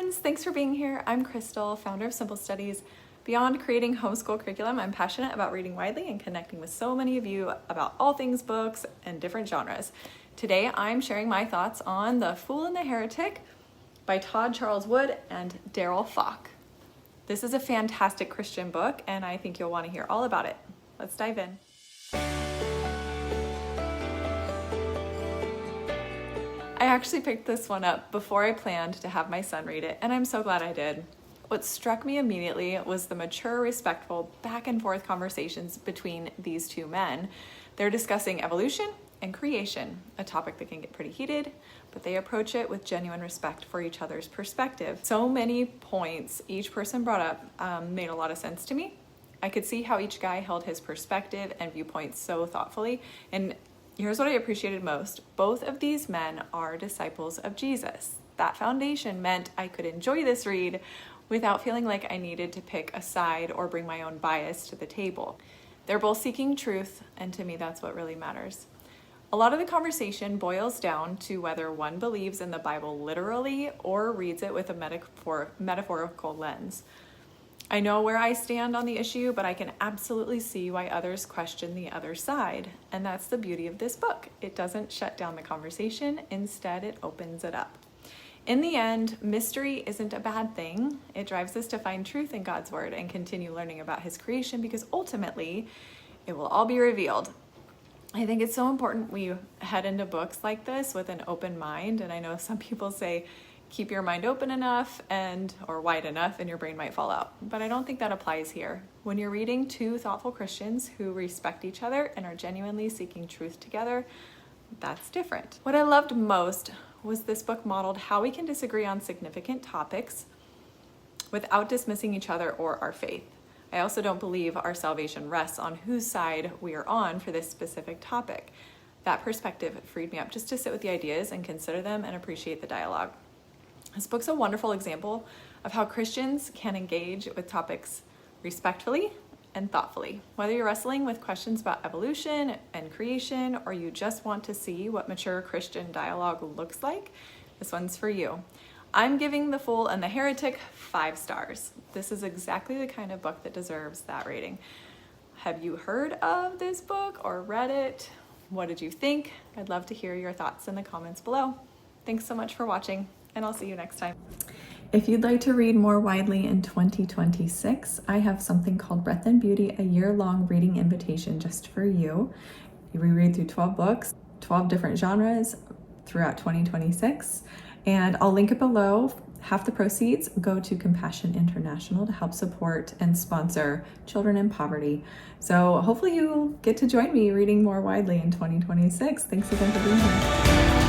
friends, thanks for being here. I'm Crystal, founder of Simple Studies. Beyond creating homeschool curriculum, I'm passionate about reading widely and connecting with so many of you about all things books and different genres. Today, I'm sharing my thoughts on The Fool and the Heretic by Todd Charles Wood and Daryl Falk. This is a fantastic Christian book, and I think you'll want to hear all about it. Let's dive in. I actually picked this one up before I planned to have my son read it, and I'm so glad I did. What struck me immediately was the mature, respectful, back and forth conversations between these two men. They're discussing evolution and creation, a topic that can get pretty heated, but they approach it with genuine respect for each other's perspective. So many points each person brought up made a lot of sense to me. I could see how each guy held his perspective and viewpoints so thoughtfully, and here's what I appreciated most. Both of these men are disciples of Jesus. That foundation meant I could enjoy this read without feeling like I needed to pick a side or bring my own bias to the table. They're both seeking truth, and to me, that's what really matters. A lot of the conversation boils down to whether one believes in the Bible literally or reads it with a metaphorical lens. I know where I stand on the issue, but I can absolutely see why others question the other side. And that's the beauty of this book. It doesn't shut down the conversation. Instead, it opens it up. In the end, mystery isn't a bad thing. It drives us to find truth in God's word and continue learning about his creation, because ultimately it will all be revealed. I think it's so important we head into books like this with an open mind. And I know some people say, keep your mind open enough or wide enough and your brain might fall out. But I don't think that applies here. When you're reading two thoughtful Christians who respect each other and are genuinely seeking truth together, that's different. What I loved most was this book modeled how we can disagree on significant topics without dismissing each other or our faith. I also don't believe our salvation rests on whose side we are on for this specific topic. That perspective freed me up just to sit with the ideas and consider them and appreciate the dialogue. This book's a wonderful example of how Christians can engage with topics respectfully and thoughtfully. Whether you're wrestling with questions about evolution and creation, or you just want to see what mature Christian dialogue looks like, this one's for you. I'm giving The Fool and the Heretic 5 stars. This is exactly the kind of book that deserves that rating. Have you heard of this book or read it? What did you think? I'd love to hear your thoughts in the comments below. Thanks so much for watching, and I'll see you next time. If you'd like to read more widely in 2026, I have something called Breath and Beauty, a year-long reading invitation just for you. We read through 12 books, 12 different genres throughout 2026, and I'll link it below. Half the proceeds go to Compassion International to help support and sponsor children in poverty. So hopefully you'll get to join me reading more widely in 2026. Thanks again for being here.